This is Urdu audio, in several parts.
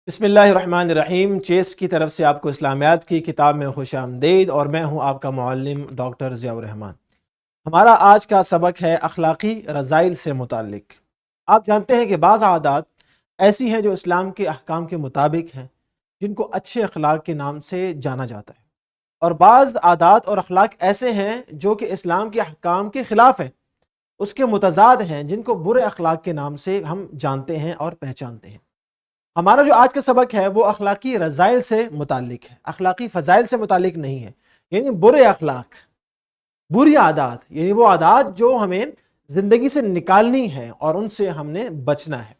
بسم اللہ الرحمن الرحیم۔ چیس کی طرف سے آپ کو اسلامیات کی کتاب میں خوش آمدید، اور میں ہوں آپ کا معلم ڈاکٹر ضیاء الرحمن۔ ہمارا آج کا سبق ہے اخلاقی رذائل سے متعلق۔ آپ جانتے ہیں کہ بعض عادات ایسی ہیں جو اسلام کے احکام کے مطابق ہیں، جن کو اچھے اخلاق کے نام سے جانا جاتا ہے، اور بعض عادات اور اخلاق ایسے ہیں جو کہ اسلام کے احکام کے خلاف ہیں، اس کے متضاد ہیں، جن کو برے اخلاق کے نام سے ہم جانتے ہیں اور پہچانتے ہیں۔ ہمارا جو آج کا سبق ہے وہ اخلاقی رذائل سے متعلق ہے، اخلاقی فضائل سے متعلق نہیں ہے۔ یعنی برے اخلاق، بری عادات، یعنی وہ عادات جو ہمیں زندگی سے نکالنی ہے اور ان سے ہم نے بچنا ہے۔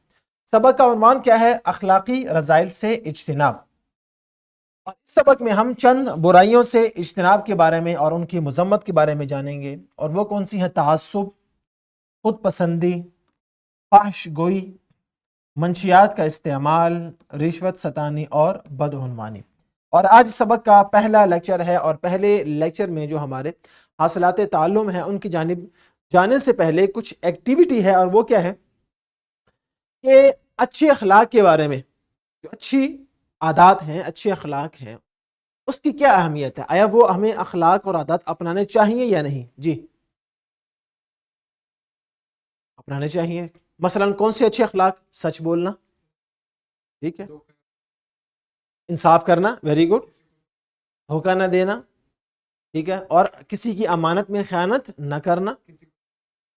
سبق کا عنوان کیا ہے؟ اخلاقی رذائل سے اجتناب۔ اور اس سبق میں ہم چند برائیوں سے اجتناب کے بارے میں اور ان کی مذمت کے بارے میں جانیں گے، اور وہ کون سی ہیں؟ تعصب، خود پسندی، فحش گوئی، منشیات کا استعمال، رشوت ستانی اور بدعنوانی۔ اور آج سبق کا پہلا لیکچر ہے، اور پہلے لیکچر میں جو ہمارے حاصلات تعلم ہیں ان کی جانب جانے سے پہلے کچھ ایکٹیویٹی ہے، اور وہ کیا ہے کہ اچھے اخلاق کے بارے میں، جو اچھی عادات ہیں، اچھے اخلاق ہیں، اس کی کیا اہمیت ہے؟ آیا وہ ہمیں اخلاق اور عادات اپنانے چاہیے یا نہیں؟ جی، اپنانے چاہیے۔ مثلا کون سے اچھے اخلاق؟ سچ بولنا، ٹھیک ہے، انصاف کرنا، ویری گڈ، دھوکہ نہ دینا، ٹھیک ہے، اور کسی کی امانت میں خیانت نہ کرنا،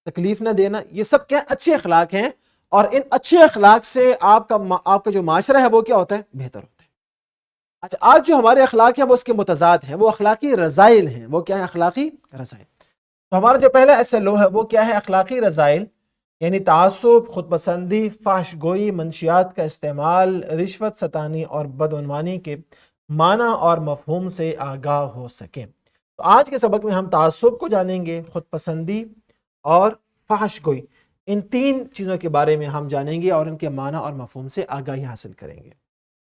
تکلیف نہ دینا، یہ سب کیا اچھے اخلاق ہیں، اور ان اچھے اخلاق سے آپ کا جو معاشرہ ہے وہ کیا ہوتا ہے؟ بہتر ہوتا ہے۔ اچھا، آج جو ہمارے اخلاق ہیں وہ اس کے متضاد ہیں، وہ اخلاقی رذائل ہیں۔ وہ کیا ہے؟ اخلاقی رذائل۔ تو ہمارا جو پہلا SLO ہے وہ کیا ہے؟ اخلاقی رذائل، یعنی تعصب، خود پسندی، فحش گوئی، منشیات کا استعمال، رشوت ستانی اور بدعنوانی کے معنی اور مفہوم سے آگاہ ہو سکیں۔ تو آج کے سبق میں ہم تعصب کو جانیں گے، خود پسندی اور فحش گوئی، ان تین چیزوں کے بارے میں ہم جانیں گے اور ان کے معنی اور مفہوم سے آگاہی حاصل کریں گے۔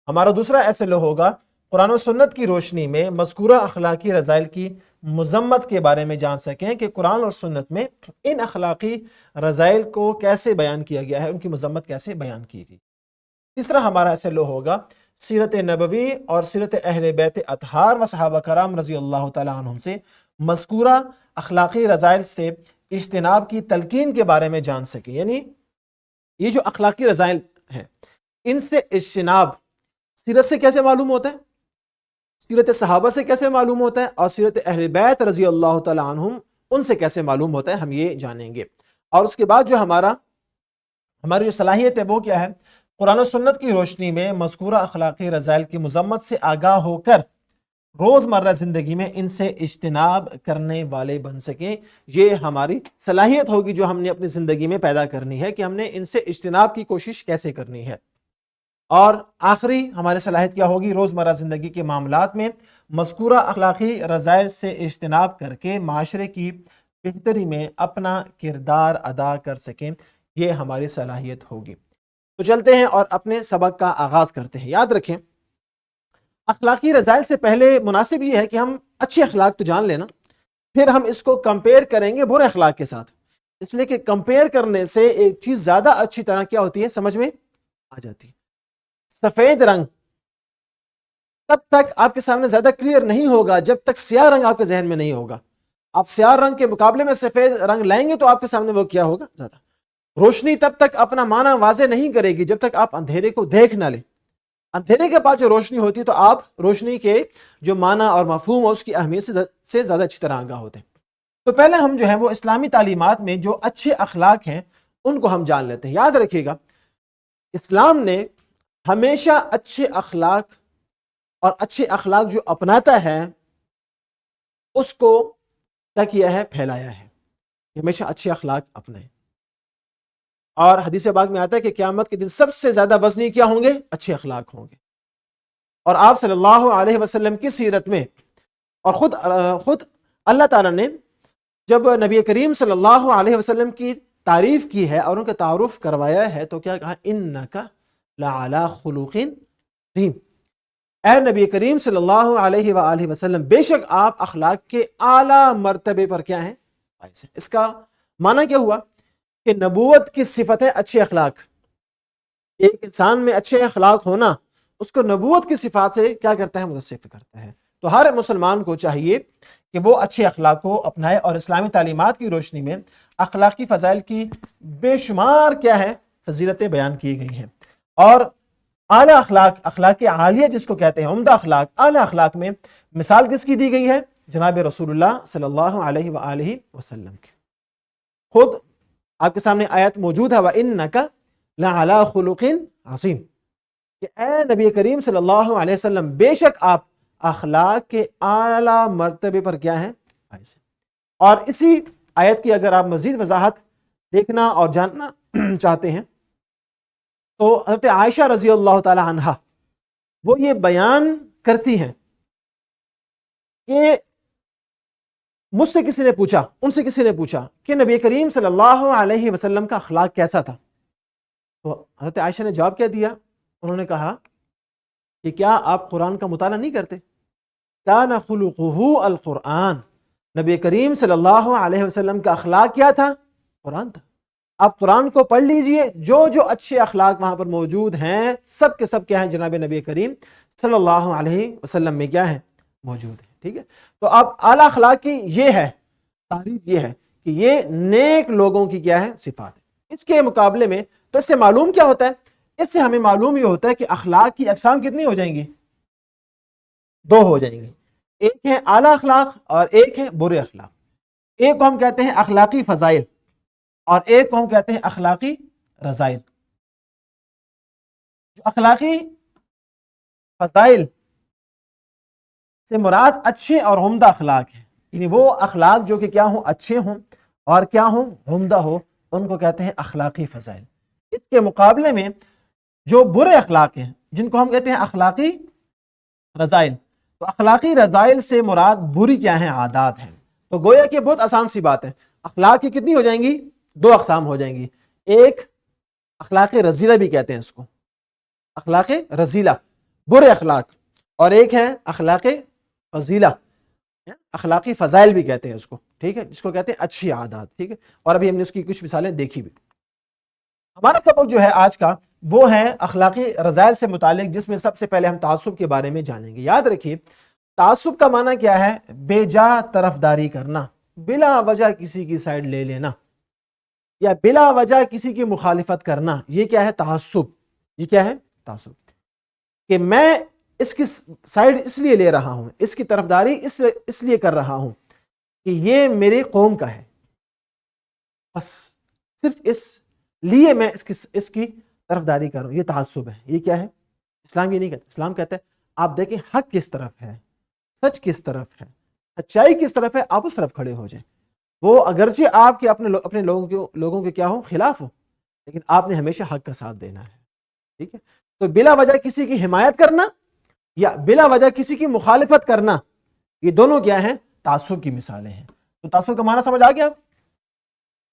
ہمارا دوسرا SLO ہوگا قرآن و سنت کی روشنی میں مذکورہ اخلاقی رذائل کی مذمت کے بارے میں جان سکیں کہ قرآن اور سنت میں ان اخلاقی رذائل کو کیسے بیان کیا گیا ہے، ان کی مذمت کیسے بیان کی گئی۔ تیسرا ہمارا SLO ہوگا سیرت نبوی اور سیرت اہل بیت اطہار و صحابہ کرام رضی اللہ تعالیٰ عنہم سے مذکورہ اخلاقی رذائل سے اجتناب کی تلقین کے بارے میں جان سکیں۔ یعنی یہ جو اخلاقی رذائل ہیں، ان سے اجتناب سیرت سے کیسے معلوم ہوتا ہے، سیرت صحابہ سے کیسے معلوم ہوتا ہے، اور سیرت اہل بیت رضی اللہ تعالیٰ عنہم ان سے کیسے معلوم ہوتا ہے، ہم یہ جانیں گے۔ اور اس کے بعد جو ہماری جو صلاحیت ہے وہ کیا ہے؟ قرآن و سنت کی روشنی میں مذکورہ اخلاقی رذائل کی مذمت سے آگاہ ہو کر روزمرہ زندگی میں ان سے اجتناب کرنے والے بن سکیں۔ یہ ہماری صلاحیت ہوگی جو ہم نے اپنی زندگی میں پیدا کرنی ہے، کہ ہم نے ان سے اجتناب کی کوشش کیسے کرنی ہے۔ اور آخری ہماری صلاحیت کیا ہوگی؟ روزمرہ زندگی کے معاملات میں مذکورہ اخلاقی رذائل سے اجتناب کر کے معاشرے کی بہتری میں اپنا کردار ادا کر سکیں، یہ ہماری صلاحیت ہوگی۔ تو چلتے ہیں اور اپنے سبق کا آغاز کرتے ہیں۔ یاد رکھیں، اخلاقی رذائل سے پہلے مناسب یہ ہے کہ ہم اچھے اخلاق تو جان لینا، پھر ہم اس کو کمپیئر کریں گے برے اخلاق کے ساتھ، اس لیے کہ کمپیئر کرنے سے ایک چیز زیادہ اچھی طرح کیا ہوتی ہے؟ سمجھ میں آ جاتی ہے۔ سفید رنگ تب تک آپ کے سامنے زیادہ کلیئر نہیں ہوگا جب تک سیاہ رنگ آپ کے ذہن میں نہیں ہوگا۔ آپ سیاہ رنگ کے مقابلے میں سفید رنگ لائیں گے تو آپ کے سامنے وہ کیا ہوگا؟ زیادہ روشنی تب تک اپنا معنی واضح نہیں کرے گی جب تک آپ اندھیرے کو دیکھ نہ لیں۔ اندھیرے کے بعد جو روشنی ہوتی ہے تو آپ روشنی کے جو معنی اور مفہوم ہے اس کی اہمیت سے زیادہ اچھی طرح آگاہ ہوتے ہیں۔ تو پہلے ہم جو ہیں وہ اسلامی تعلیمات میں جو اچھے اخلاق ہیں ان کو ہم جان لیتے ہیں۔ یاد رکھیے گا، اسلام نے ہمیشہ اچھے اخلاق اور اچھے اخلاق جو اپناتا ہے اس کو کیا کیا ہے؟ پھیلایا ہے۔ ہمیشہ اچھے اخلاق اپنائیں۔ اور حدیث پاک میں آتا ہے کہ قیامت کے دن سب سے زیادہ وزنی کیا ہوں گے؟ اچھے اخلاق ہوں گے۔ اور آپ صلی اللہ علیہ وسلم کی سیرت میں، اور خود اللہ تعالیٰ نے جب نبی کریم صلی اللہ علیہ وسلم کی تعریف کی ہے اور ان کا تعارف کروایا ہے تو کیا کہا؟ انک لعلی خلق عظیم، اے نبی کریم صلی اللہ علیہ وآلہ وسلم، بے شک آپ اخلاق کے اعلیٰ مرتبے پر کیا ہیں؟ فائز ہیں۔ اس کا معنی کیا ہوا؟ کہ نبوت کی صفت ہے اچھے اخلاق۔ ایک انسان میں اچھے اخلاق ہونا اس کو نبوت کی صفات سے کیا کرتا ہے؟ متصف کرتا ہے. تو ہر مسلمان کو چاہیے کہ وہ اچھے اخلاق کو اپنائے اور اسلامی تعلیمات کی روشنی میں اخلاقی فضائل کی بے شمار کیا ہے؟ فضیلتیں بیان کی گئی ہیں. اور اعلیٰ اخلاق، اخلاق عالیہ جس کو کہتے ہیں، عمدہ اخلاق، اعلیٰ اخلاق میں مثال کس کی دی گئی ہے؟ جناب رسول اللہ صلی اللہ علیہ وآلہ وسلم کی. خود آپ کے سامنے آیت موجود ہے، وَإِنَّكَ لَعَلَىٰ خُلُقٍ عَظِيمٍ، کہ اے نبی کریم صلی اللہ علیہ وسلم بے شک آپ اخلاق کے اعلیٰ مرتبے پر کیا ہیں؟ فائز ہیں. اور اسی آیت کی اگر آپ مزید وضاحت دیکھنا اور جاننا چاہتے ہیں تو حضرت عائشہ رضی اللہ تعالی عنہا وہ یہ بیان کرتی ہیں کہ مجھ سے کسی نے پوچھا، ان سے کسی نے پوچھا کہ نبی کریم صلی اللہ علیہ وسلم کا اخلاق کیسا تھا؟ تو حضرت عائشہ نے جواب کیا دیا؟ انہوں نے کہا کہ کیا آپ قرآن کا مطالعہ نہیں کرتے؟ کان خلقہ القرآن، نبی کریم صلی اللہ علیہ وسلم کا اخلاق کیا تھا؟ قرآن تھا. آپ قرآن کو پڑھ لیجئے، جو جو اچھے اخلاق وہاں پر موجود ہیں سب کے سب کیا ہیں؟ جناب نبی کریم صلی اللہ علیہ وسلم میں کیا ہے؟ موجود ہے. ٹھیک ہے، تو اب اعلیٰ اخلاق کی یہ ہے تعریف، یہ ہے کہ یہ نیک لوگوں کی کیا ہے؟ صفات ہے. اس کے مقابلے میں تو اس سے معلوم کیا ہوتا ہے؟ اس سے ہمیں معلوم یہ ہوتا ہے کہ اخلاق کی اقسام کتنی ہو جائیں گی؟ دو ہو جائیں گی. ایک ہے اعلیٰ اخلاق اور ایک ہے برے اخلاق. ایک کو ہم کہتے ہیں اخلاقی فضائل اور ایک کو ہم کہتے ہیں اخلاقی رذائل. جو اخلاقی فضائل سے مراد اچھے اور عمدہ اخلاق ہیں، یعنی وہ اخلاق جو کہ کیا ہوں؟ اچھے ہوں اور کیا ہوں؟ عمدہ ہو، ان کو کہتے ہیں اخلاقی فضائل. اس کے مقابلے میں جو برے اخلاق ہیں جن کو ہم کہتے ہیں اخلاقی رذائل، تو اخلاقی رذائل سے مراد بری کیا ہیں؟ عادات ہیں. تو گویا کہ بہت آسان سی بات ہے، اخلاق کی کتنی ہو جائیں گی؟ دو اقسام ہو جائیں گی. ایک اخلاق رذیلہ بھی کہتے ہیں اس کو، اخلاق رذیلہ برے اخلاق، اور ایک ہے اخلاق فضیلہ، اخلاقی فضائل بھی کہتے ہیں اس کو. ٹھیک ہے، جس کو کہتے ہیں اچھی عادات. ٹھیک ہے، اور ابھی ہم نے اس کی کچھ مثالیں دیکھی بھی. ہمارا سبق جو ہے آج کا وہ ہے اخلاقی رذائل سے متعلق، جس میں سب سے پہلے ہم تعصب کے بارے میں جانیں گے. یاد رکھیے تعصب کا معنی کیا ہے؟ بے جا طرفداری کرنا، بلا وجہ کسی کی سائیڈ لے لینا یا بلا وجہ کسی کی مخالفت کرنا. یہ کیا ہے؟ تعصب. یہ کیا ہے؟ تعصب. کہ میں اس کی سائیڈ اس لیے لے رہا ہوں، اس کی طرفداری اس لیے کر رہا ہوں کہ یہ میری قوم کا ہے، بس صرف اس لیے میں اس کی طرفداری کر رہا ہوں. یہ تعصب ہے. یہ کیا ہے؟ اسلام یہ نہیں کہتا. اسلام کہتا ہے آپ دیکھیں حق کس طرف ہے، سچ کس طرف ہے، سچائی کس طرف ہے، آپ اس طرف کھڑے ہو جائیں. وہ اگرچہ آپ کے اپنے لوگوں کے کیا ہو؟ خلاف ہو، لیکن آپ نے ہمیشہ حق کا ساتھ دینا ہے. ٹھیک ہے، تو بلا وجہ کسی کی حمایت کرنا یا بلا وجہ کسی کی مخالفت کرنا، یہ دونوں کیا ہیں؟ تعصب کی مثالیں ہیں. تو تعصب کا معنی سمجھ آ گیا؟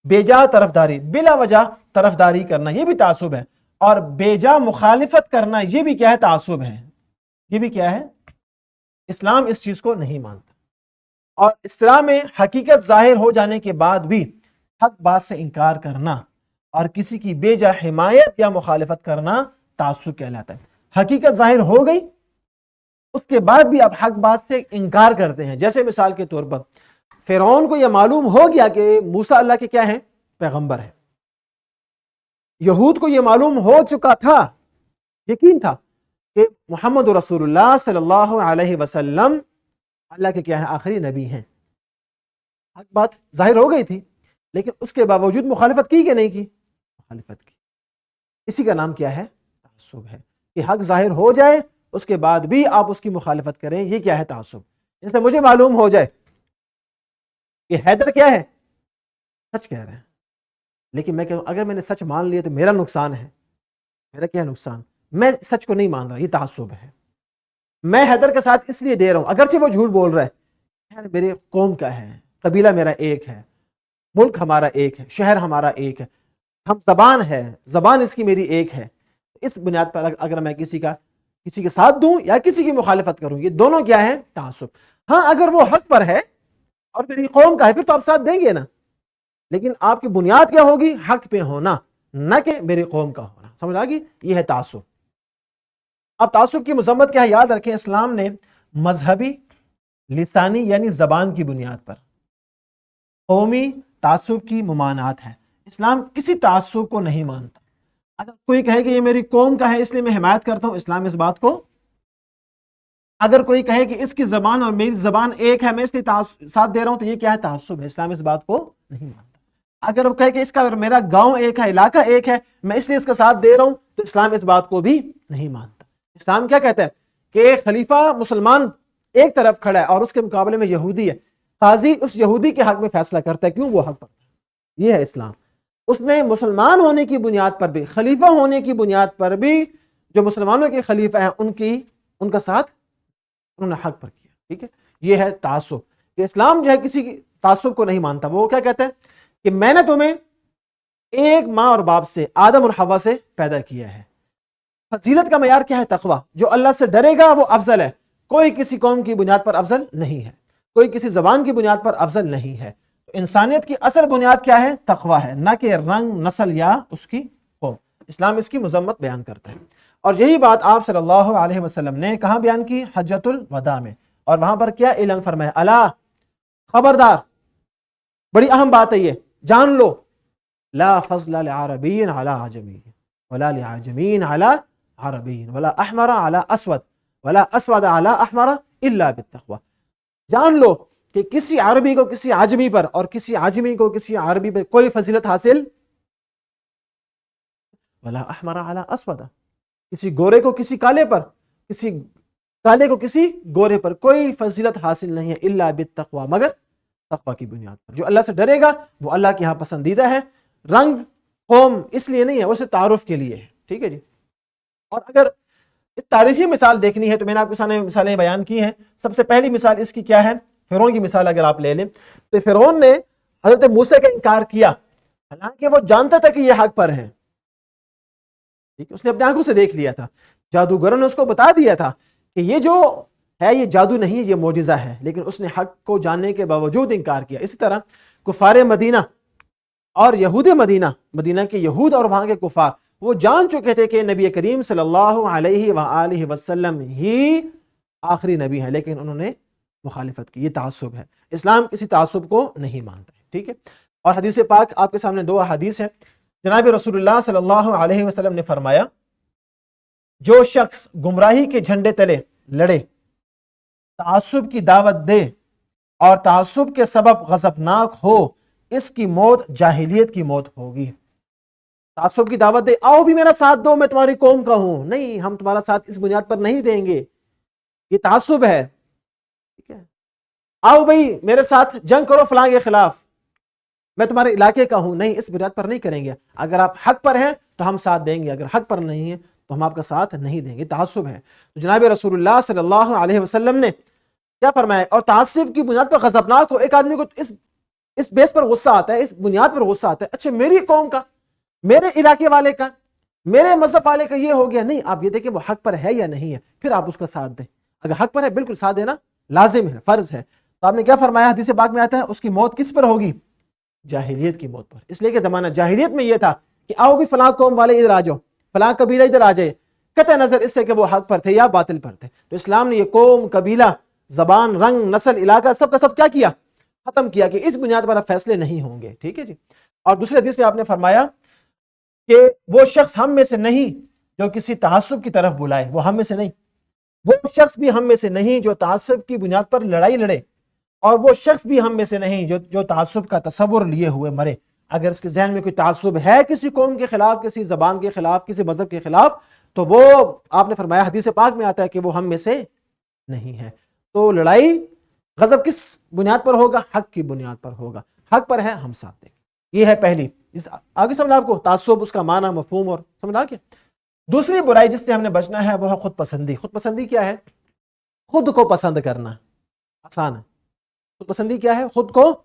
بے جا طرفداری، بلا وجہ طرفداری کرنا یہ بھی تعصب ہے، اور بے جا مخالفت کرنا یہ بھی کیا ہے؟ تعصب ہے. یہ بھی کیا ہے؟ اسلام اس چیز کو نہیں مانتا. اور اسلام میں حقیقت ظاہر ہو جانے کے بعد بھی حق بات سے انکار کرنا اور کسی کی بے جا حمایت یا مخالفت کرنا تعصب کہلاتا ہے. حقیقت ظاہر ہو گئی، اس کے بعد بھی آپ حق بات سے انکار کرتے ہیں. جیسے مثال کے طور پر فرعون کو یہ معلوم ہو گیا کہ موسیٰ اللہ کے کیا ہیں؟ پیغمبر ہیں. یہود کو یہ معلوم ہو چکا تھا، یقین تھا کہ محمد رسول اللہ صلی اللہ علیہ وسلم اللہ کے کیا ہیں؟ آخری نبی ہیں. حق بات ظاہر ہو گئی تھی، لیکن اس کے باوجود مخالفت کی کہ نہیں کی؟ مخالفت کی. اسی کا نام کیا ہے؟ تعصب ہے. کہ حق ظاہر ہو جائے اس کے بعد بھی آپ اس کی مخالفت کریں، یہ کیا ہے؟ تعصب. جیسے مجھے معلوم ہو جائے کہ حیدر کیا ہے؟ سچ کہہ رہے ہیں، لیکن میں کہوں اگر میں نے سچ مان لیا تو میرا نقصان ہے. میرا کیا نقصان؟ میں سچ کو نہیں مان رہا. یہ تعصب ہے. میں حیدر کے ساتھ اس لیے دے رہا ہوں اگرچہ وہ جھوٹ بول رہا ہے، میرے قوم کا ہے، قبیلہ میرا ایک ہے، ملک ہمارا ایک ہے، شہر ہمارا ایک ہے، ہم زبان ہے، زبان اس کی میری ایک ہے. اس بنیاد پر اگر میں کسی کے ساتھ دوں یا کسی کی مخالفت کروں، یہ دونوں کیا ہیں؟ تعصب. ہاں اگر وہ حق پر ہے اور میری قوم کا ہے پھر تو آپ ساتھ دیں گے نا، لیکن آپ کی بنیاد کیا ہوگی؟ حق پہ ہونا، نہ کہ میری قوم کا ہونا. سمجھ آ گئی؟ یہ ہے تعصب. اب تعصب کی مذمت کیا ہے؟ یاد رکھیں اسلام نے مذہبی، لسانی یعنی زبان کی بنیاد پر قومی تعصب کی ممانعت ہے۔ اسلام کسی تعصب کو نہیں مانتا۔ اگر کوئی کہے کہ یہ میری قوم کا ہے اس لیے میں حمایت کرتا ہوں، اسلام اس بات کو، اگر کوئی کہے کہ اس کی زبان اور میری زبان ایک ہے میں اس لیے ساتھ دے رہا ہوں، تو یہ کیا ہے؟ تعصب ہے۔ اسلام اس بات کو نہیں مانتا۔ اگر وہ کہے کہ اس کا اور میرا گاؤں ایک ہے، علاقہ ایک ہے، میں اس لیے اس کا ساتھ دے رہا ہوں، تو اسلام اس بات کو بھی نہیں مانتا۔ اسلام کیا کہتا ہے کہ خلیفہ مسلمان ایک طرف کھڑا ہے اور اس کے مقابلے میں یہودی ہے، قاضی اس یہودی کے حق میں فیصلہ کرتا ہے، کیوں؟ وہ حق پر ہے۔ یہ ہے اسلام۔ اس نے مسلمان ہونے کی بنیاد پر بھی، خلیفہ ہونے کی بنیاد پر بھی، جو مسلمانوں کے خلیفہ ہیں ان کا ساتھ انہوں نے حق پر کیا۔ ٹھیک ہے، یہ ہے تعصب کہ اسلام جو ہے کسی کی تعصب کو نہیں مانتا۔ وہ کیا کہتا ہے کہ میں نے تمہیں ایک ماں اور باپ سے، آدم اور حوا سے پیدا کیا ہے۔ فضیلت کا معیار کیا ہے؟ تقوی۔ جو اللہ سے ڈرے گا وہ افضل ہے۔ کوئی کسی قوم کی بنیاد پر افضل نہیں ہے، کوئی کسی زبان کی بنیاد پر افضل نہیں ہے۔ انسانیت کی اصل بنیاد کیا ہے؟ تقوی ہے، نہ کہ رنگ، نسل یا اس کی قوم۔ اسلام اس کی مذمت بیان کرتا ہے، اور یہی بات آپ صلی اللہ علیہ وسلم نے کہاں بیان کی؟ حجۃ الوداع میں۔ اور وہاں پر کیا اعلان فرمایا؟ الا، خبردار، بڑی اہم بات ہے یہ، جان لو، لا فضل لعربی علی عجمی ولا لعجمی علی عربی ولا احمر علی اسود ولا اسود علی احمر الا بالتقوی۔ جان لو کہ کسی عربی کو کسی عجمی پر اور کسی عجمی کو کسی عربی پر کوئی فضیلت حاصل، ولا احمر علی اسود، کسی گورے کو کسی کالے پر، کسی کالے کو کسی گورے پر کوئی فضیلت حاصل نہیں ہے، الا بالتقوی، مگر تقوی کی بنیاد پر۔ جو اللہ سے ڈرے گا وہ اللہ کے ہاں پسندیدہ ہے۔ رنگ، قوم اس لیے نہیں ہے، وہ صرف تعارف کے لیے ہے۔ ٹھیک ہے جی۔ اور اگر اس تاریخی مثال دیکھنی ہے تو میں نے آپ کے سامنے مثالیں بیان کی ہیں۔ سب سے پہلی مثال اس کی کیا ہے؟ فرعون کی مثال اگر آپ لے لیں تو فرعون نے حضرت موسیٰ کا انکار کیا، حالانکہ وہ جانتا تھا کہ یہ حق پر ہے۔ اس نے اپنے آنکھوں سے دیکھ لیا تھا، جادوگروں نے اس کو بتا دیا تھا کہ یہ جو ہے یہ جادو نہیں ہے، یہ معجزہ ہے، لیکن اس نے حق کو جاننے کے باوجود انکار کیا۔ اسی طرح کفار مدینہ اور یہود مدینہ، مدینہ کے یہود اور وہاں کے کفار، وہ جان چکے تھے کہ نبی کریم صلی اللہ علیہ وآلہ وسلم ہی آخری نبی ہے، لیکن انہوں نے مخالفت کی۔ یہ تعصب ہے۔ اسلام کسی تعصب کو نہیں مانتا ہے۔ ٹھیک ہے، اور حدیث پاک آپ کے سامنے دو حدیث ہے۔ جناب رسول اللہ صلی اللہ علیہ وسلم نے فرمایا، جو شخص گمراہی کے جھنڈے تلے لڑے، تعصب کی دعوت دے اور تعصب کے سبب غضبناک ہو، اس کی موت جاہلیت کی موت ہوگی۔ تعصب کی دعوت دے، آؤ بھی میرا ساتھ دو، میں تمہاری قوم کا ہوں، نہیں، ہم تمہارا ساتھ اس بنیاد پر نہیں دیں گے، یہ تعصب ہے۔ ٹھیک ہے، آؤ بھائی میرے ساتھ جنگ کرو فلاں کے خلاف، میں تمہارے علاقے کا ہوں، نہیں، اس بنیاد پر نہیں کریں گے۔ اگر آپ حق پر ہیں تو ہم ساتھ دیں گے، اگر حق پر نہیں ہیں تو ہم آپ کا ساتھ نہیں دیں گے۔ تعصب ہے۔ تو جناب رسول اللہ صلی اللہ علیہ وسلم نے کیا فرمایا؟ اور تعصب کی بنیاد پر غضبناک ہو۔ ایک آدمی کو اس بیس پر غصہ آتا ہے، اس بنیاد پر غصہ آتا ہے، اچھا میری قوم کا، میرے علاقے والے کا، میرے مذہب والے کا یہ ہو گیا، نہیں، آپ یہ دیکھیں وہ حق پر ہے یا نہیں ہے، پھر آپ اس کا ساتھ دیں۔ اگر حق پر ہے بالکل ساتھ دینا لازم ہے، فرض ہے۔ تو آپ نے کیا فرمایا؟ حدیث پاک میں آتا ہے اس کی موت کس پر ہوگی؟ جاہلیت کی موت پر۔ اس لیے کہ زمانہ جاہلیت میں یہ تھا کہ آؤ بھی فلاں قوم والے ادھر آ جاؤ، فلاں قبیلہ ادھر آ جائے، قطع نظر اس سے کہ وہ حق پر تھے یا باطل پر تھے۔ تو اسلام نے یہ قوم، قبیلہ، زبان، رنگ، نسل، علاقہ سب کا سب کیا کیا؟ ختم کیا کہ اس بنیاد پر فیصلے نہیں ہوں گے۔ ٹھیک ہے جی۔ اور دوسری حدیث میں آپ نے فرمایا کہ وہ شخص ہم میں سے نہیں جو کسی تعصب کی طرف بلائے، وہ ہم میں سے نہیں، وہ شخص بھی ہم میں سے نہیں جو تعصب کی بنیاد پر لڑائی لڑے، اور وہ شخص بھی ہم میں سے نہیں جو تعصب کا تصور لیے ہوئے مرے۔ اگر اس کے ذہن میں کوئی تعصب ہے کسی قوم کے خلاف، کسی زبان کے خلاف، کسی مذہب کے خلاف، تو وہ آپ نے فرمایا حدیث پاک میں آتا ہے کہ وہ ہم میں سے نہیں ہے۔ تو لڑائی، غضب کس بنیاد پر ہوگا؟ حق کی بنیاد پر ہوگا۔ حق پر ہے ہم ساتھ دیں گے۔ یہ ہے پہلی۔ آگے سمجھا آپ کو تعصب، اس کا معنی، مفہوم اور سمجھا کیا؟ دوسری برائی جس سے ہم نے بچنا ہے وہ ہے خود پسندی۔ خود پسندی کیا ہے؟ خود کو پسند کرنا۔ آسان ہے۔ خود پسندی کیا ہے؟ خود کو،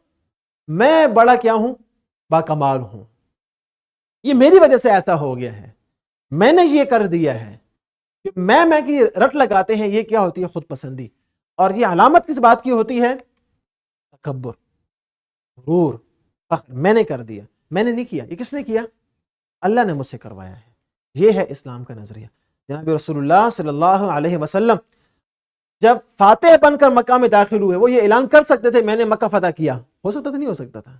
میں بڑا کیا ہوں؟ با کمال ہوں، یہ میری وجہ سے ایسا ہو گیا ہے، میں نے یہ کر دیا ہے۔ میں کی رٹ لگاتے ہیں، یہ کیا ہوتی ہے؟ خود پسندی۔ اور یہ علامت کس بات کی ہوتی ہے؟ تکبر، غرور، فخر، میں نے کر دیا، میں نے نہیں کیا۔ یہ کس نے کیا؟ اللہ نے مجھ سے کروایا ہے۔ یہ ہے اسلام کا نظریہ۔ جناب رسول اللہ صلی اللہ علیہ وسلم جب فاتح بن کر مکہ میں داخل ہوئے وہ یہ اعلان کر سکتے تھے میں نے مکہ فتح کیا، ہو سکتا تھا نہیں ہو سکتا تھا،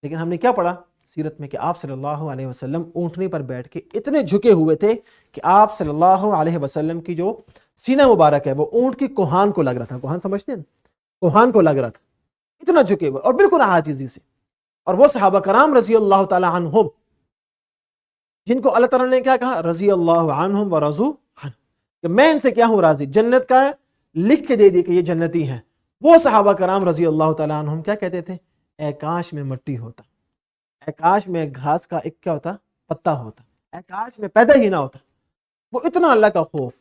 لیکن ہم نے کیا پڑھا سیرت میں کہ آپ صلی اللہ علیہ وسلم اونٹنی پر بیٹھ کے اتنے جھکے ہوئے تھے کہ آپ صلی اللہ علیہ وسلم کی جو سینہ مبارک ہے وہ اونٹ کی کوہان کو لگ رہا تھا، کوہان سمجھتے ہیں، کوہان کو لگ رہا تھا، اتنا جھکے ہوئے اور بالکل عاجزی سے. اور وہ صحابہ کرام رضی اللہ تعالی عنہم جن کو اللہ تعالیٰ نے کیا کہا، رضی اللہ عنہم ورضوا عنہ، کہ میں ان سے کیا ہوں راضی، جنت کا لکھ کے دے دی کہ یہ جنتی ہیں. وہ صحابہ کرام رضی اللہ تعالیٰ عنہم کیا کہتے تھے، اے کاش میں مٹی ہوتا، اے کاش میں گھاس کا ایک کیا ہوتا پتا ہوتا، اے کاش میں پیدا ہی نہ ہوتا. وہ اتنا اللہ کا خوف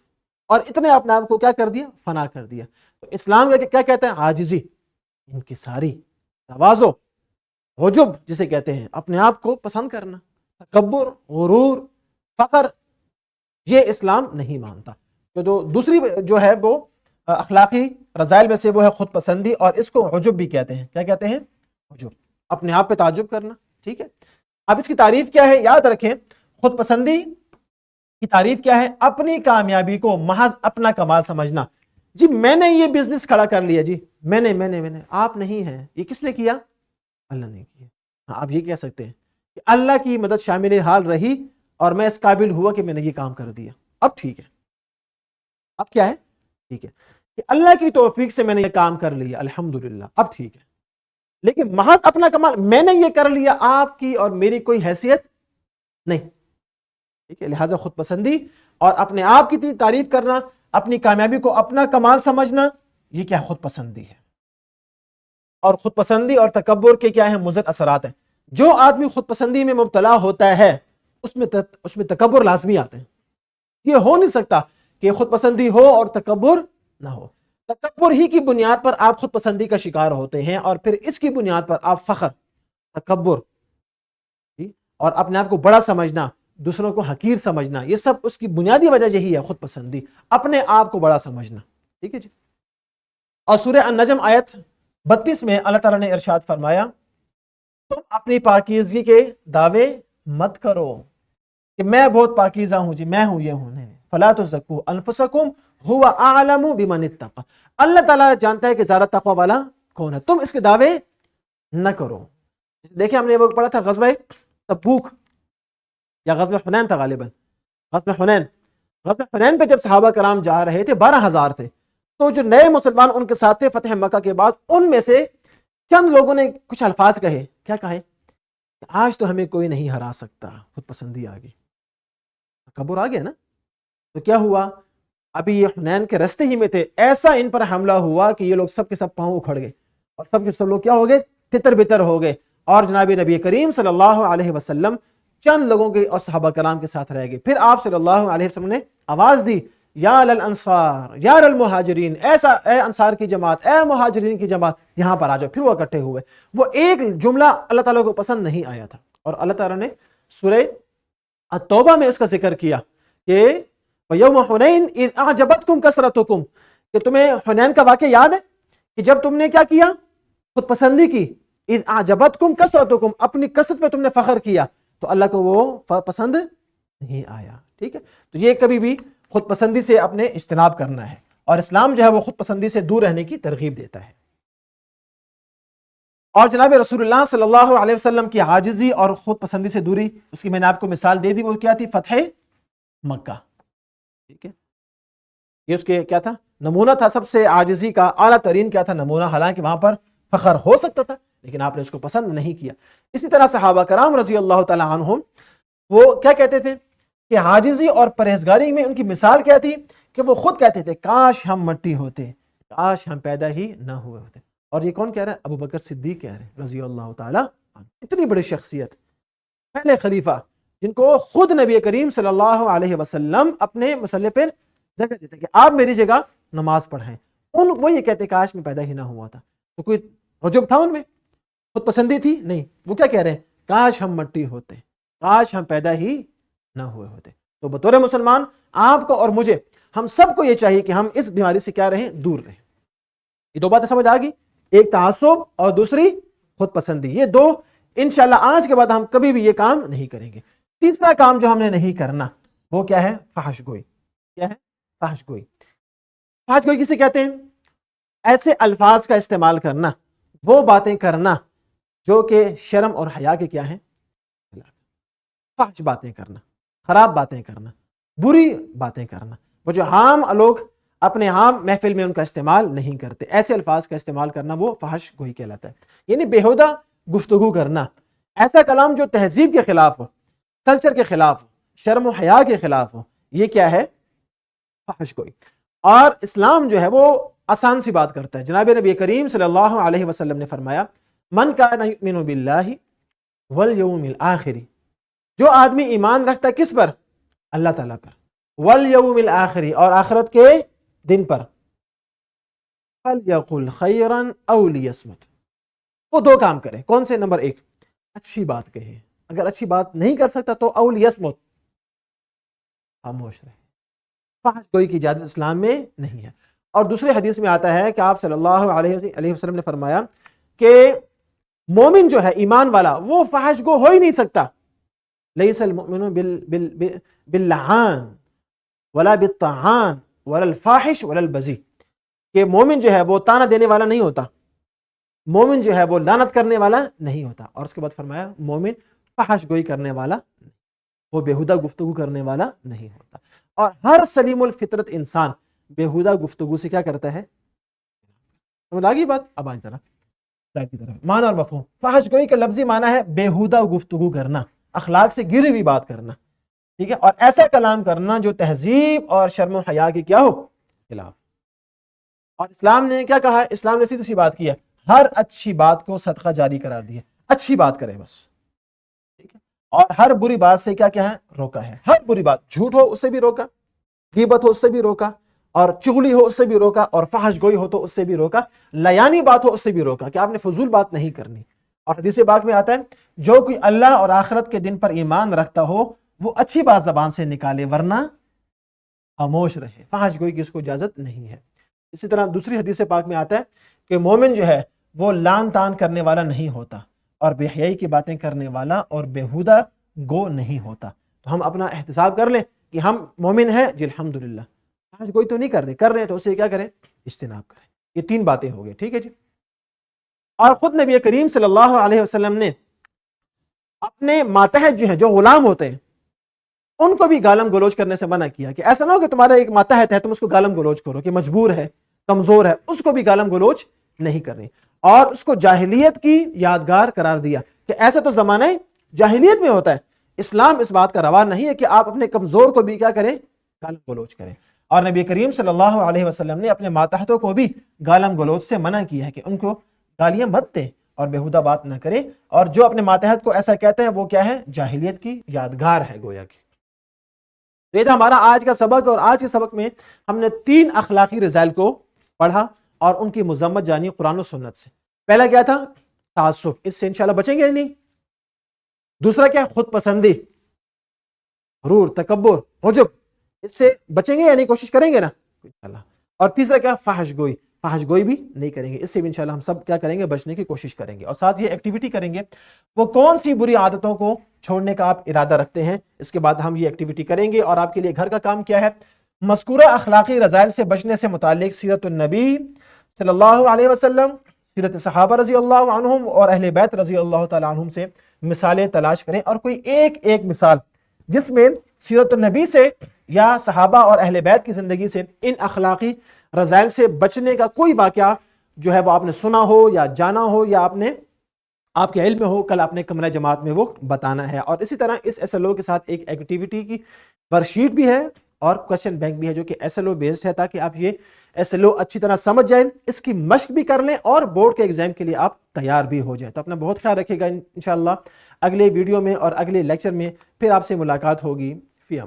اور اتنے اپنے آپ کو کیا کر دیا، فنا کر دیا. تو اسلام کا کیا کہتا ہے، عاجزی، انکساری، تواضع، عجب جسے کہتے ہیں، اپنے آپ کو پسند کرنا، تکبر، غرور، فخر، یہ اسلام نہیں مانتا. تو جو دوسری جو ہے وہ اخلاقی رذائل میں سے وہ ہے خود پسندی، اور اس کو عجب بھی کہتے ہیں. کیا کہتے ہیں، عجب، اپنے آپ پہ تعجب کرنا. ٹھیک ہے، اب اس کی تعریف کیا ہے، یاد رکھیں خود پسندی کی تعریف کیا ہے، اپنی کامیابی کو محض اپنا کمال سمجھنا. جی میں نے یہ بزنس کھڑا کر لیا، جی میں نے آپ نہیں ہیں، یہ کس نے کیا، اللہ نے کیا. ہاں آپ یہ کہہ سکتے ہیں کہ اللہ کی مدد شامل حال رہی اور میں اس قابل ہوا کہ میں نے یہ کام کر دیا. اب ٹھیک ہے، اب کیا ہے، ٹھیک ہے کہ اللہ کی توفیق سے میں نے یہ کام کر لیا، الحمدللہ، اب ٹھیک ہے. لیکن محض اپنا کمال، میں نے یہ کر لیا، آپ کی اور میری کوئی حیثیت نہیں. ٹھیک ہے، لہٰذا خود پسندی اور اپنے آپ کی تعریف کرنا، اپنی کامیابی کو اپنا کمال سمجھنا، یہ کیا خود پسندی ہے. اور خود پسندی اور تکبر کے کیا ہیں مضر اثرات ہیں. جو آدمی خود پسندی میں مبتلا ہوتا ہے اس میں تکبر لازمی آتے ہیں. یہ ہو نہیں سکتا کہ خود پسندی ہو اور تکبر نہ ہو. تکبر ہی کی بنیاد پر آپ خود پسندی کا شکار ہوتے ہیں، اور پھر اس کی بنیاد پر آپ فخر، تکبر اور اپنے آپ کو بڑا سمجھنا، دوسروں کو حقیر سمجھنا، یہ سب اس کی بنیادی وجہ یہی ہے، خود پسندی، اپنے آپ کو بڑا سمجھنا. ٹھیک ہے جی. اور سورہ النجم آیت 32 میں اللہ تعالیٰ نے ارشاد فرمایا، تم اپنی پاکیزگی کے دعوے مت کرو کہ میں بہت پاکیزہ ہوں، جی میں ہوں، یہ ہوں، نہیں. فلا تزکوا انفسکم هو اعلم بمن اتقى، اللہ تعالیٰ جانتا ہے کہ زیادہ تقوی والا کون ہے، تم اس کے دعوے نہ کرو. دیکھیں ہم نے وہ پڑھا تھا غزوہ تبوک یا غزوہ حنین تھا غالباً، غزوہ حنین پہ جب صحابہ کرام جا رہے تھے 12,000 تھے، تو جو نئے مسلمان ان کے ساتھ تھے فتح مکہ کے بعد، ان میں سے چند لوگوں نے کچھ الفاظ کہے. کیا کہے، آج تو ہمیں کوئی نہیں ہرا سکتا. خود پسندی آ گئی، تکبر آ گیا نا. تو کیا ہوا، ابھی یہ حنین کے رستے ہی میں تھے، ایسا ان پر حملہ ہوا کہ یہ لوگ سب کے سب پاؤں اکھڑ گئے، اور سب کے سب لوگ کیا ہو گئے، تتر بتر ہو گئے. اور جناب نبی کریم صلی اللہ علیہ وسلم چند لوگوں کے اور صحابہ کرام کے ساتھ رہ گئے. پھر آپ صلی اللہ علیہ وسلم نے آواز دی، یا للانصار یا للمہاجرین، ایسا اے انصار کی جماعت، اے مہاجرین کی جماعت، یہاں پر آ جاؤ. پھر وہ اکٹھے ہوئے. وہ ایک جملہ اللہ تعالیٰ کو پسند نہیں آیا تھا، اور اللہ تعالیٰ نے سورہ التوبہ میں اس کا ذکر کیا کہ وَيَوْمَ حُنَيْنٍ إِذْ أَعْجَبَتْكُمْ كَثْرَتُكُمْ، کہ تمہیں حنین کا واقعہ یاد ہے کہ جب تم نے کیا کیا، خود پسندی کی. اِذْ أَعْجَبَتْكُمْ كَثْرَتُكُمْ، اپنی کثرت پہ تم نے فخر کیا، تو اللہ کو وہ پسند نہیں آیا. ٹھیک ہے، تو یہ کبھی بھی خود پسندی سے اپنے اجتناب کرنا ہے، اور اسلام جو ہے وہ خود پسندی سے دور رہنے کی ترغیب دیتا ہے. اور جناب رسول اللہ صلی اللہ علیہ وسلم کی عاجزی اور خود پسندی سے دوری، اس کی میں نے آپ کو مثال دے دی، وہ کیا تھی، فتح مکہ. ٹھیک ہے، یہ اس کے کیا تھا، نمونہ تھا سب سے عاجزی کا، اعلیٰ ترین کیا تھا، نمونہ. حالانکہ وہاں پر فخر ہو سکتا تھا لیکن آپ نے اس کو پسند نہیں کیا. اسی طرح صحابہ کرام رضی اللہ تعالی عنہم وہ کیا کہتے تھے کہ عاجزی اور پرہیزگاری میں ان کی مثال کیا تھی کہ وہ خود کہتے تھے کاش ہم مٹی ہوتے، کاش ہم پیدا ہی نہ ہوئے ہوتے. اور یہ کون کہہ رہا ہے، ابو بکر صدیق کہہ رہے ہیں رضی اللہ تعالی عنہ. اتنی بڑی شخصیت، پہلے خلیفہ، جن کو خود نبی کریم صلی اللہ علیہ وسلم اپنے مصلی پر جگہ دیتے کہ آپ میری جگہ نماز پڑھیں. وہ یہ کہتے کاش میں پیدا ہی نہ ہوا تھا. تو کوئی عجب تھا ان میں، خود پسندی تھی نہیں. وہ کیا کہہ رہے ہیں، کاش ہم مٹی ہوتے، کاش ہم پیدا ہی نہ ہوئے ہوتے. تو بطور مسلمان آپ کو اور مجھے، ہم سب کو یہ چاہیے کہ ہم اس بیماری سے کیا رہیں، دور رہیں. یہ دو باتیں سمجھ آ گئی، ایک تعصب اور دوسری خود پسندی. یہ دو انشاءاللہ آج کے بعد ہم کبھی بھی یہ کام نہیں کریں گے. تیسرا کام جو ہم نے نہیں کرنا وہ کیا ہے، فحش گوئی. کیا ہے؟ فحش گوئی. فحش گوئی کسے کہتے ہیں؟ ایسے الفاظ کا استعمال کرنا، وہ باتیں کرنا جو کہ شرم اور حیا کے کیا ہیں؟ فحش باتیں کرنا، خراب باتیں کرنا، بری باتیں کرنا، وہ جو عام لوگ اپنے عام محفل میں ان کا استعمال نہیں کرتے، ایسے الفاظ کا استعمال کرنا وہ فحش گوئی کہلاتا ہے. یعنی بیہودہ گفتگو کرنا، ایسا کلام جو تہذیب کے خلاف ہو، کلچر کے خلاف ہو، شرم و حیا کے خلاف ہو، یہ کیا ہے؟ فحش گوئی. اور اسلام جو ہے وہ آسان سی بات کرتا ہے. جناب نبی کریم صلی اللہ علیہ وسلم نے فرمایا من کان یؤمن باللہ والیوم الآخر، جو آدمی ایمان رکھتا ہے کس پر؟ اللہ تعالیٰ پر، والیوم الآخر اور آخرت کے دن پر، فلیقل خیرا او لیصمت، وہ دو کام کرے. کون سے؟ نمبر ایک، اچھی بات کہے، اگر اچھی بات نہیں کر سکتا تو او لیصمت، خاموش رہے. فحش گوئی کی اجازت اسلام میں نہیں ہے. اور دوسرے حدیث میں آتا ہے کہ آپ صلی اللہ علیہ وسلم نے فرمایا کہ مومن جو ہے، ایمان والا، وہ فحش گو ہو ہی نہیں سکتا. لیس المؤمن باللعان ولا بالطعان ولا الفاحش ولا البذی، کہ مومن جو ہے وہ تانا دینے والا نہیں ہوتا، مومن جو ہے وہ لعنت کرنے والا نہیں ہوتا. اور اس کے بعد فرمایا مومن فحش گوئی کرنے والا، وہ بیہودہ گفتگو کرنے والا نہیں ہوتا. اور ہر سلیم الفطرت انسان بیہودہ گفتگو سے کیا کرتا ہے؟ لگی بات؟ اب آج ذرا معنی اور مفہوم. فحش گوئی کا لفظی معنی ہے بیہودہ گفتگو کرنا، اخلاق سے گری ہوئی بات کرنا، ٹھیک ہے، اور ایسا کلام کرنا جو تہذیب اور شرم و حیا کی کیا ہو؟ خلاف. اور اسلام نے کیا کہا ہے؟ اسلام نے سیدھی سی بات کی ہے، ہر اچھی بات کو صدقہ جاری قرار دیا. اچھی بات کرے بس، ٹھیک ہے. اور ہر بری بات سے کیا کیا ہے؟ روکا ہے. ہر بری بات، جھوٹ ہو اس سے بھی روکا، غیبت ہو اس سے بھی روکا، اور چغلی ہو اس سے بھی روکا، اور فحش گوئی ہو تو اس سے بھی روکا، لیانی بات ہو اس سے بھی روکا کہ آپ نے فضول بات نہیں کرنی. اور حدیث پاک میں آتا ہے جو کوئی اللہ اور آخرت کے دن پر ایمان رکھتا ہو وہ اچھی بات زبان سے نکالے ورنہ خاموش رہے. فحش گوئی کی اس کو اجازت نہیں ہے. اسی طرح دوسری حدیث پاک میں آتا ہے کہ مومن جو ہے وہ لان تان کرنے والا نہیں ہوتا، اور بے حیائی کی باتیں کرنے والا اور بیہودہ گو نہیں ہوتا. تو ہم اپنا احتساب کر لیں کہ ہم مومن ہیں جی، الحمدللہ. فحش گوئی تو نہیں کر رہے تو اسے کیا کریں؟ اجتناب کریں. یہ تین باتیں ہو گئی، ٹھیک ہے جی. اور خود نبی کریم صلی اللہ علیہ وسلم نے اپنے ماتحت جو ہیں، جو غلام ہوتے ہیں، ان کو بھی گالم گلوچ کرنے سے منع کیا کہ ایسا نہ ہو کہ تمہارا ایک ماتحت ہے تم اس کو گالم گلوچ کرو، کہ مجبور ہے، کمزور ہے، اس کو بھی گالم گلوچ نہیں کرنی. اور اس کو جاہلیت کی یادگار قرار دیا کہ ایسا تو زمانہ جاہلیت میں ہوتا ہے. اسلام اس بات کا روا نہیں ہے کہ آپ اپنے کمزور کو بھی کیا کریں؟ گالم گلوچ کریں. اور نبی کریم صلی اللہ علیہ وسلم نے اپنے ماتحتوں کو بھی گالم گلوچ سے منع کیا ہے کہ ان کو گالیاں مت دیں اور بیہودہ بات نہ کریں. اور جو اپنے ماتحت کو ایسا کہتے ہیں وہ کیا ہے؟ جاہلیت کی یادگار ہے گویا کہ. یہ تھا ہمارا آج کا سبق. اور آج کے سبق میں ہم نے 3 اخلاقی رذائل کو پڑھا اور ان کی مذمت جانی قرآن و سنت سے. پہلا کیا تھا؟ تعصب، اس سے انشاءاللہ بچیں گے نہیں. دوسرا کیا؟ خود پسندی، غرور، تکبر، عجب، اس سے بچیں گے یا نہیں؟ کوشش کریں گے نا انشاءاللہ. اور تیسرا کیا؟ فحش گوئی. فحش گوئی بھی نہیں کریں گے، اس سے بھی انشاءاللہ ہم سب کیا کریں گے؟ بچنے کی کوشش کریں گے. اور ساتھ یہ ایکٹیویٹی کریں گے، وہ کون سی بری عادتوں کو چھوڑنے کا آپ ارادہ رکھتے ہیں. اس کے بعد ہم یہ ایکٹیویٹی کریں گے. اور آپ کے لیے گھر کا کام کیا ہے؟ مذکورہ اخلاقی رذائل سے بچنے سے متعلق سیرت النبی صلی اللہ علیہ وسلم، سیرت صحابہ رضی اللہ عنہم اور اہل بیت رضی اللہ تعالی عنہم سے مثالیں تلاش کریں. اور کوئی ایک مثال جس میں سیرت النبی سے یا صحابہ اور اہل بیت کی زندگی سے ان اخلاقی رذائل سے بچنے کا کوئی واقعہ جو ہے وہ آپ نے سنا ہو یا جانا ہو یا آپ کے علم میں ہو، کل آپ نے کمرہ جماعت میں وہ بتانا ہے. اور اسی طرح اس ایس ایل او کے ساتھ ایک ایکٹیویٹی کی ورک شیٹ بھی ہے اور کوشچن بینک بھی ہے جو کہ ایس ایل او بیسڈ ہے، تاکہ آپ یہ ایس ایل او اچھی طرح سمجھ جائیں، اس کی مشق بھی کر لیں اور بورڈ کے ایگزام کے لیے آپ تیار بھی ہو جائیں. تو اپنا بہت خیال رکھیے گا. انشاءاللہ اگلے ویڈیو میں اور اگلے لیکچر میں پھر آپ سے ملاقات ہوگی. فی امان.